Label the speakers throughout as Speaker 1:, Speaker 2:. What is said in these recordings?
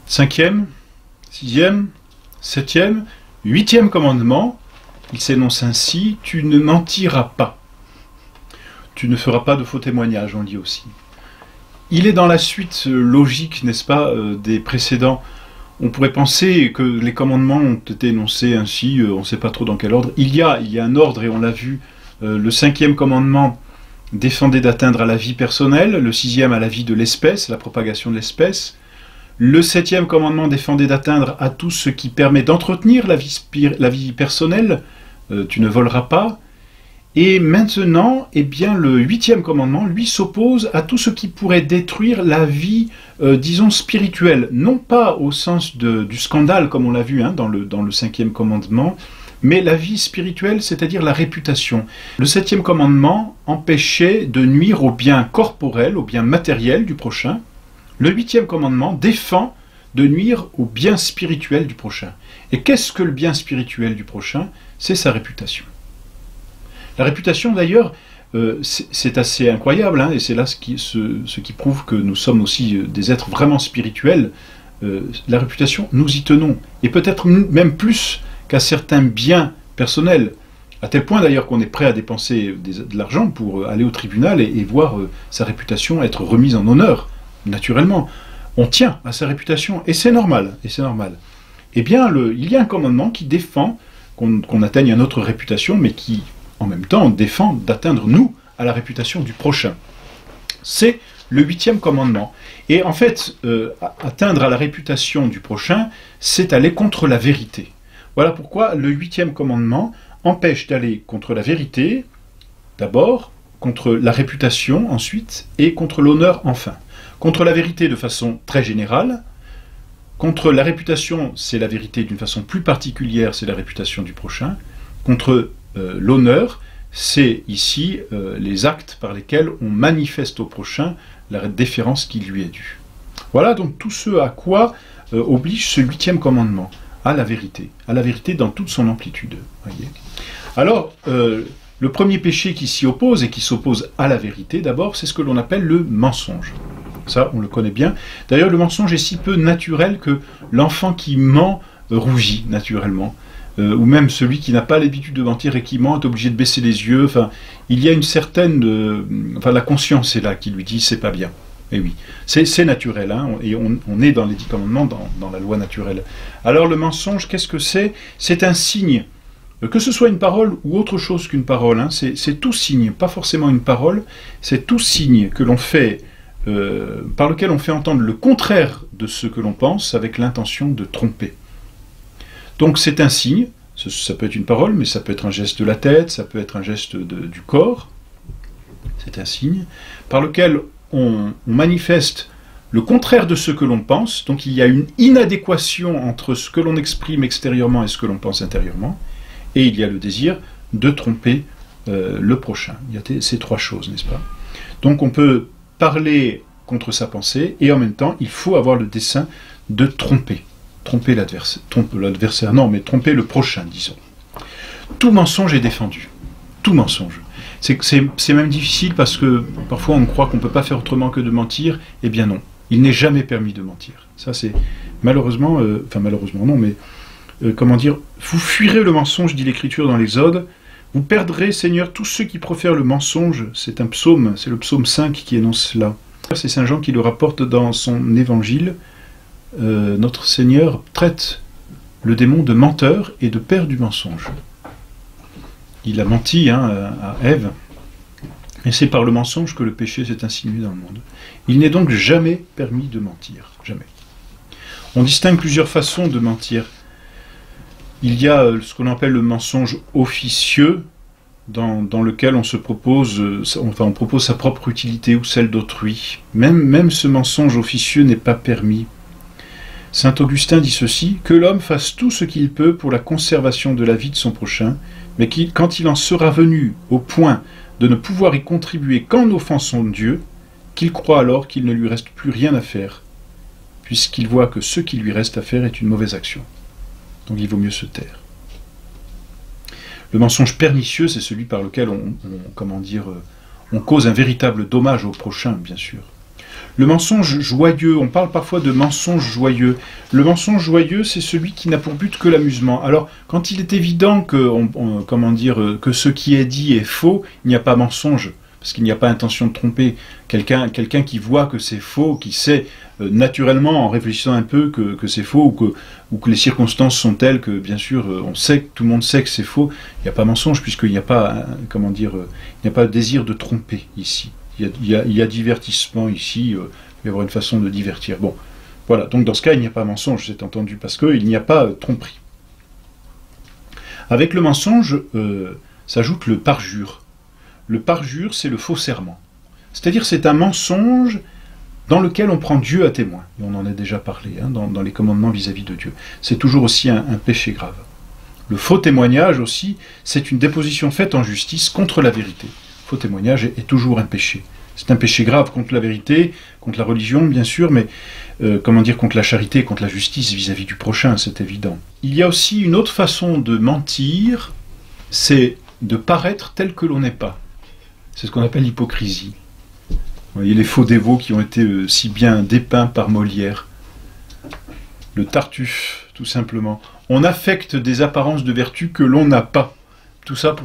Speaker 1: Cinquième, sixième, septième, huitième commandement, il s'énonce ainsi, tu ne mentiras pas. Tu ne feras pas de faux témoignages, on dit aussi. Il est dans la suite logique, n'est-ce pas, des précédents. On pourrait penser que les commandements ont été énoncés ainsi, on ne sait pas trop dans quel ordre. Il y a un ordre, et on l'a vu, le cinquième commandement, défendait d'atteindre à la vie personnelle, le sixième à la vie de l'espèce, la propagation de l'espèce. Le septième commandement défendait d'atteindre à tout ce qui permet d'entretenir la vie personnelle, tu ne voleras pas. Et maintenant, eh bien, le huitième commandement, lui, s'oppose à tout ce qui pourrait détruire la vie, disons, spirituelle. Non pas au sens du scandale, comme on l'a vu dans le cinquième commandement, mais la vie spirituelle, c'est-à-dire la réputation. Le septième commandement empêchait de nuire au bien corporel, au bien matériel du prochain. Le huitième commandement défend de nuire au bien spirituel du prochain. Et qu'est-ce que le bien spirituel du prochain? C'est sa réputation. La réputation, d'ailleurs, c'est assez incroyable, et c'est là ce qui prouve que nous sommes aussi des êtres vraiment spirituels. La réputation, nous y tenons, et peut-être même plus qu'à certains biens personnels, à tel point d'ailleurs qu'on est prêt à dépenser de l'argent pour aller au tribunal et voir sa réputation être remise en honneur, naturellement. On tient à sa réputation, et c'est normal, Eh bien, il y a un commandement qui défend qu'on atteigne à notre réputation, mais qui, en même temps, défend d'atteindre, nous, à la réputation du prochain. C'est le huitième commandement. Et en fait, atteindre à la réputation du prochain, c'est aller contre la vérité. Voilà pourquoi le huitième commandement empêche d'aller contre la vérité, d'abord, contre la réputation, ensuite, et contre l'honneur, enfin. Contre la vérité de façon très générale, contre la réputation, c'est la vérité d'une façon plus particulière, c'est la réputation du prochain. Contre l'honneur, c'est ici les actes par lesquels on manifeste au prochain la déférence qui lui est due. Voilà donc tout ce à quoi oblige ce huitième commandement, à la vérité dans toute son amplitude. Voyez. Alors, le premier péché qui s'y oppose et qui s'oppose à la vérité, d'abord, c'est ce que l'on appelle le mensonge. Ça, on le connaît bien. D'ailleurs, le mensonge est si peu naturel que l'enfant qui ment rougit naturellement. Ou même celui qui n'a pas l'habitude de mentir et qui ment est obligé de baisser les yeux. Enfin, il y a une certaine... la conscience est là qui lui dit « c'est pas bien ». Et oui, c'est naturel, et on est dans les 10 commandements, dans la loi naturelle. Alors le mensonge, qu'est-ce que c'est? C'est un signe. Que ce soit une parole ou autre chose qu'une parole, c'est tout signe, pas forcément une parole, c'est tout signe que l'on fait... par lequel on fait entendre le contraire de ce que l'on pense avec l'intention de tromper. Donc c'est un signe, ça peut être une parole, mais ça peut être un geste de la tête, ça peut être un geste du corps, c'est un signe, par lequel on manifeste le contraire de ce que l'on pense, donc il y a une inadéquation entre ce que l'on exprime extérieurement et ce que l'on pense intérieurement, et il y a le désir de tromper le prochain. Il y a ces trois choses, n'est-ce pas? Donc on peut parler contre sa pensée, et en même temps, il faut avoir le dessein de tromper. Tromper l'adversaire, non, mais tromper le prochain, disons. Tout mensonge est défendu. Tout mensonge. C'est même difficile parce que parfois on croit qu'on ne peut pas faire autrement que de mentir. Eh bien non, il n'est jamais permis de mentir. Ça c'est malheureusement, malheureusement non, mais comment dire, vous fuirez le mensonge, dit l'Écriture dans l'Exode. Vous perdrez, Seigneur, tous ceux qui profèrent le mensonge. C'est un psaume, c'est le psaume 5 qui énonce cela. C'est Saint Jean qui le rapporte dans son évangile. Notre Seigneur traite le démon de menteur et de père du mensonge. Il a menti à Ève, et c'est par le mensonge que le péché s'est insinué dans le monde. Il n'est donc jamais permis de mentir, jamais. On distingue plusieurs façons de mentir. Il y a ce qu'on appelle le mensonge officieux, dans lequel on se propose, on propose sa propre utilité ou celle d'autrui. Même ce mensonge officieux n'est pas permis. Saint Augustin dit ceci, que l'homme fasse tout ce qu'il peut pour la conservation de la vie de son prochain, mais quand il en sera venu au point de ne pouvoir y contribuer qu'en offensant Dieu, qu'il croit alors qu'il ne lui reste plus rien à faire, puisqu'il voit que ce qui lui reste à faire est une mauvaise action. Donc il vaut mieux se taire. Le mensonge pernicieux, c'est celui par lequel on cause un véritable dommage au prochain, bien sûr. Le mensonge joyeux, on parle parfois de mensonge joyeux. Le mensonge joyeux, c'est celui qui n'a pour but que l'amusement. Alors, quand il est évident que ce qui est dit est faux, il n'y a pas mensonge, parce qu'il n'y a pas intention de tromper. Quelqu'un qui voit que c'est faux, qui sait naturellement, en réfléchissant un peu, que c'est faux, ou que les circonstances sont telles que, bien sûr, tout le monde sait que c'est faux, il n'y a pas mensonge, puisqu'il n'y a pas, il n'y a pas désir de tromper ici. Il y a divertissement ici, il va y avoir une façon de divertir. Bon, voilà, donc dans ce cas, il n'y a pas mensonge, c'est entendu, parce qu'il n'y a pas tromperie. Avec le mensonge, s'ajoute le parjure. Le parjure, c'est le faux serment. C'est-à-dire, c'est un mensonge dans lequel on prend Dieu à témoin. Et on en a déjà parlé, hein, dans les commandements vis-à-vis de Dieu. C'est toujours aussi un péché grave. Le faux témoignage aussi, c'est une déposition faite en justice contre la vérité. Le faux témoignage est toujours un péché. C'est un péché grave contre la vérité, contre la religion, bien sûr, mais contre la charité, contre la justice vis-à-vis du prochain, c'est évident. Il y a aussi une autre façon de mentir, c'est de paraître tel que l'on n'est pas. C'est ce qu'on appelle l'hypocrisie. Vous voyez les faux dévots qui ont été si bien dépeints par Molière. Le Tartuffe, tout simplement. On affecte des apparences de vertu que l'on n'a pas. Tout ça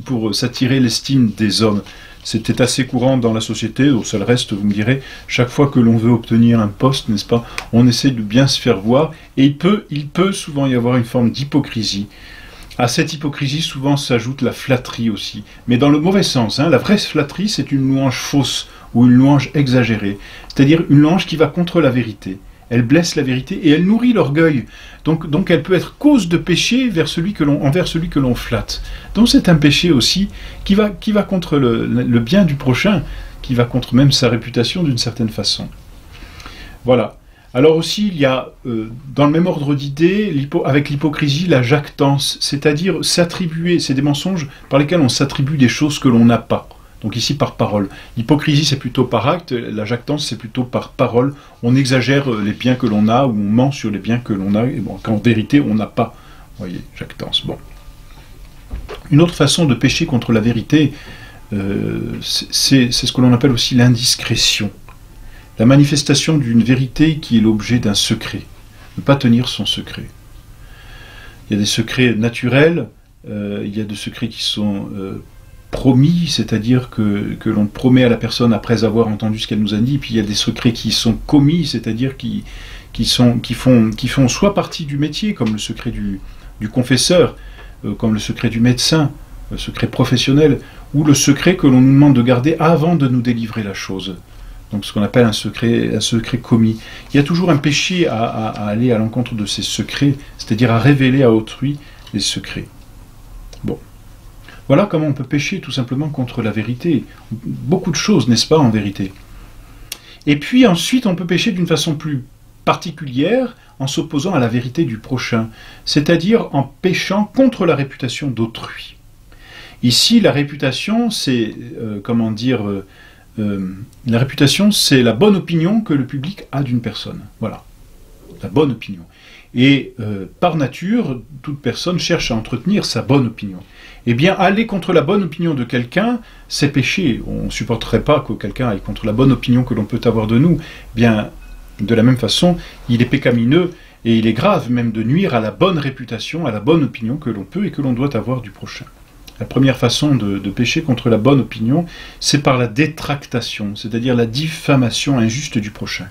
Speaker 1: pour s'attirer l'estime des hommes. C'était assez courant dans la société, au seul reste, vous me direz, chaque fois que l'on veut obtenir un poste, n'est-ce pas, on essaie de bien se faire voir, et il peut souvent y avoir une forme d'hypocrisie. À cette hypocrisie, souvent s'ajoute la flatterie aussi, mais dans le mauvais sens. Hein. La vraie flatterie, c'est une louange fausse, ou une louange exagérée, c'est-à-dire une louange qui va contre la vérité. Elle blesse la vérité et elle nourrit l'orgueil. Donc elle peut être cause de péché envers celui que l'on flatte. Donc c'est un péché aussi qui va contre le bien du prochain, qui va contre même sa réputation d'une certaine façon. Voilà. Alors aussi, il y a, dans le même ordre d'idées, avec l'hypocrisie, la jactance, c'est-à-dire s'attribuer, c'est des mensonges par lesquels on s'attribue des choses que l'on n'a pas. Donc ici par parole. L'hypocrisie c'est plutôt par acte, la jactance c'est plutôt par parole. On exagère les biens que l'on a, ou on ment sur les biens que l'on a, et bon, qu'en vérité on n'a pas. Vous voyez, jactance. Bon. Une autre façon de pécher contre la vérité, c'est ce que l'on appelle aussi l'indiscrétion. La manifestation d'une vérité qui est l'objet d'un secret. Ne pas tenir son secret. Il y a des secrets naturels, il y a des secrets qui sont promis, c'est-à-dire que l'on promet à la personne après avoir entendu ce qu'elle nous a dit, puis il y a des secrets qui sont commis, c'est-à-dire qui font soit partie du métier, comme le secret du confesseur, comme le secret du médecin, le secret professionnel, ou le secret que l'on nous demande de garder avant de nous délivrer la chose. Donc ce qu'on appelle un secret commis. Il y a toujours un péché à aller à l'encontre de ces secrets, c'est-à-dire à révéler à autrui les secrets. Bon. Voilà comment on peut pécher tout simplement contre la vérité. Beaucoup de choses, n'est-ce pas, en vérité. Et puis ensuite, on peut pécher d'une façon plus particulière en s'opposant à la vérité du prochain, c'est-à-dire en péchant contre la réputation d'autrui. Ici, la réputation, c'est, la réputation, c'est la bonne opinion que le public a d'une personne. Voilà, la bonne opinion. Et par nature, toute personne cherche à entretenir sa bonne opinion. Eh bien, aller contre la bonne opinion de quelqu'un, c'est péché. On ne supporterait pas que quelqu'un aille contre la bonne opinion que l'on peut avoir de nous. Eh bien, de la même façon, il est pécamineux et il est grave même de nuire à la bonne réputation, à la bonne opinion que l'on peut et que l'on doit avoir du prochain. La première façon de pécher contre la bonne opinion, c'est par la détractation, c'est-à-dire la diffamation injuste du prochain.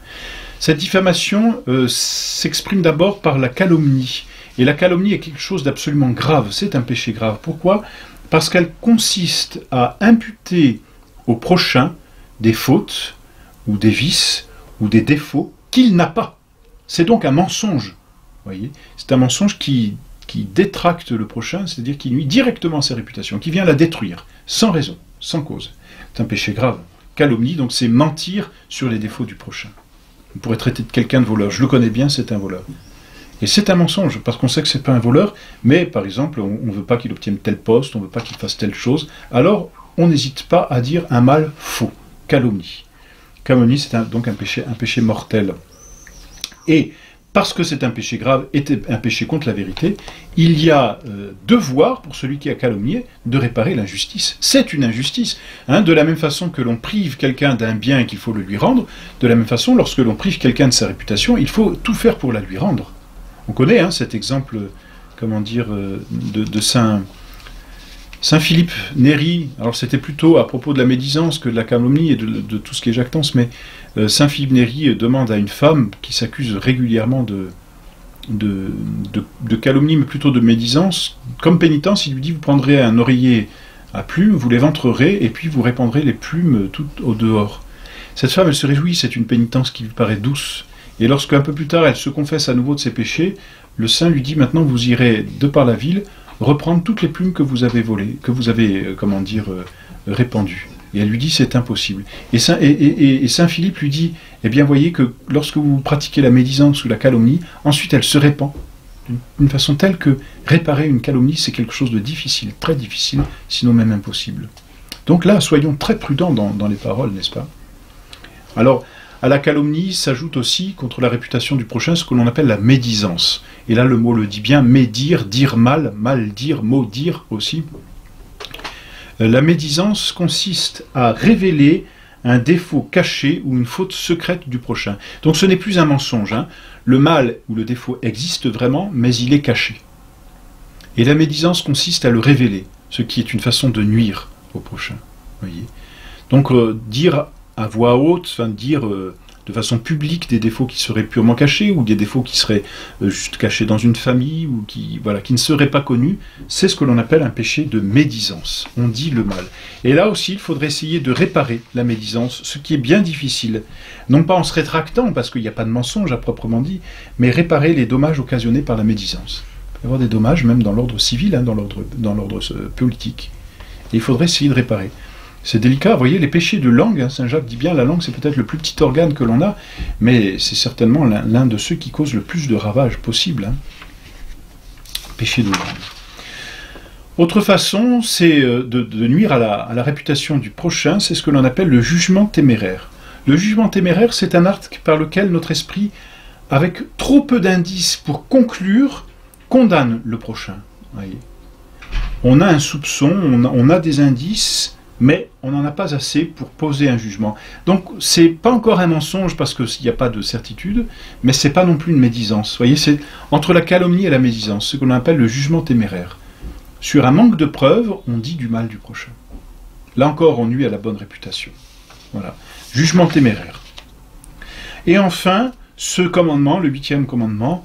Speaker 1: Cette diffamation s'exprime d'abord par la calomnie. Et la calomnie est quelque chose d'absolument grave, c'est un péché grave. Pourquoi ? Parce qu'elle consiste à imputer au prochain des fautes, ou des vices, ou des défauts qu'il n'a pas. C'est donc un mensonge. Voyez ? C'est un mensonge qui détracte le prochain, c'est-à-dire qui nuit directement à sa réputation, qui vient la détruire, sans raison, sans cause. C'est un péché grave. Calomnie, donc c'est mentir sur les défauts du prochain. On pourrait traiter de quelqu'un de voleur. Je le connais bien, c'est un voleur. Et c'est un mensonge, parce qu'on sait que c'est pas un voleur, mais par exemple, on ne veut pas qu'il obtienne tel poste, on ne veut pas qu'il fasse telle chose, alors on n'hésite pas à dire un mal faux, calomnie. Calomnie, c'est donc un péché mortel. Et parce que c'est un péché grave et un péché contre la vérité, il y a devoir pour celui qui a calomnié de réparer l'injustice. C'est une injustice. Hein, de la même façon que l'on prive quelqu'un d'un bien et qu'il faut le lui rendre, de la même façon, lorsque l'on prive quelqu'un de sa réputation, il faut tout faire pour la lui rendre. On connaît cet exemple, comment dire, de Saint Philippe Néri. Alors c'était plutôt à propos de la médisance que de la calomnie et de tout ce qui est jactance, mais Saint Philippe Néri demande à une femme qui s'accuse régulièrement de calomnie, mais plutôt de médisance, comme pénitence, il lui dit: vous prendrez un oreiller à plumes, vous l'éventrerez, et puis vous répandrez les plumes tout au dehors. Cette femme, elle se réjouit, c'est une pénitence qui lui paraît douce. Et lorsque, un peu plus tard, elle se confesse à nouveau de ses péchés, le saint lui dit: maintenant vous irez de par la ville reprendre toutes les plumes que vous avez volées, que vous avez, répandues. Et elle lui dit: c'est impossible. Et Saint Philippe lui dit: eh bien, voyez que lorsque vous pratiquez la médisance ou la calomnie, ensuite elle se répand d'une façon telle que réparer une calomnie, c'est quelque chose de difficile, très difficile, sinon même impossible. Donc là, soyons très prudents dans les paroles, n'est-ce pas? Alors, à la calomnie s'ajoute aussi, contre la réputation du prochain, ce que l'on appelle la médisance. Et là, le mot le dit bien: médire, dire mal, mal dire, maudire aussi. La médisance consiste à révéler un défaut caché ou une faute secrète du prochain. Donc ce n'est plus un mensonge. Le mal ou le défaut existe vraiment, mais il est caché. Et la médisance consiste à le révéler, ce qui est une façon de nuire au prochain. Voyez. Donc dire à voix haute, dire de façon publique des défauts qui seraient purement cachés, ou des défauts qui seraient juste cachés dans une famille, ou qui ne seraient pas connus, c'est ce que l'on appelle un péché de médisance. On dit le mal. Et là aussi, il faudrait essayer de réparer la médisance, ce qui est bien difficile. Non pas en se rétractant, parce qu'il n'y a pas de mensonge à proprement dit, mais réparer les dommages occasionnés par la médisance. Il peut y avoir des dommages même dans l'ordre civil, dans l'ordre politique. Et il faudrait essayer de réparer. C'est délicat, vous voyez, les péchés de langue, Saint Jacques dit bien, la langue c'est peut-être le plus petit organe que l'on a, mais c'est certainement l'un de ceux qui causent le plus de ravages possible. Péché de langue. Autre façon, c'est de nuire à la réputation du prochain, c'est ce que l'on appelle le jugement téméraire. Le jugement téméraire, c'est un acte par lequel notre esprit, avec trop peu d'indices pour conclure, condamne le prochain. Voyez. On a un soupçon, on a des indices, mais on n'en a pas assez pour poser un jugement. Donc, c'est pas encore un mensonge parce qu'il n'y a pas de certitude, mais c'est pas non plus une médisance. Vous voyez, c'est entre la calomnie et la médisance, ce qu'on appelle le jugement téméraire. Sur un manque de preuves, on dit du mal du prochain. Là encore, on nuit à la bonne réputation. Voilà. Jugement téméraire. Et enfin, ce commandement, le 8e commandement,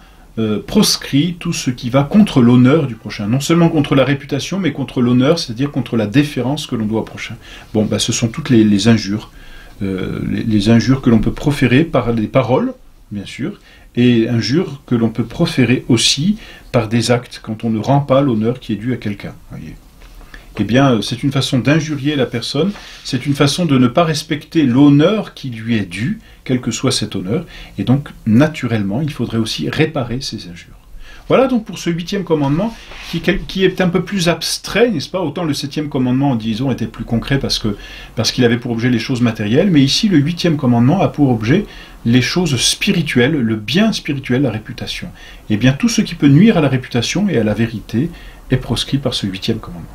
Speaker 1: proscrit tout ce qui va contre l'honneur du prochain. Non seulement contre la réputation, mais contre l'honneur, c'est-à-dire contre la déférence que l'on doit au prochain. Bon, ce sont toutes les injures. Les injures que l'on peut proférer par des paroles, bien sûr, et injures que l'on peut proférer aussi par des actes, quand on ne rend pas l'honneur qui est dû à quelqu'un. Voyez. Eh bien, c'est une façon d'injurier la personne, c'est une façon de ne pas respecter l'honneur qui lui est dû, quel que soit cet honneur, et donc, naturellement, il faudrait aussi réparer ces injures. Voilà donc pour ce 8e commandement, qui est un peu plus abstrait, n'est-ce pas? Autant le 7e commandement, disons, était plus concret parce qu'il avait pour objet les choses matérielles, mais ici, le 8e commandement a pour objet les choses spirituelles, le bien spirituel, la réputation. Eh bien, tout ce qui peut nuire à la réputation et à la vérité est proscrit par ce 8e commandement.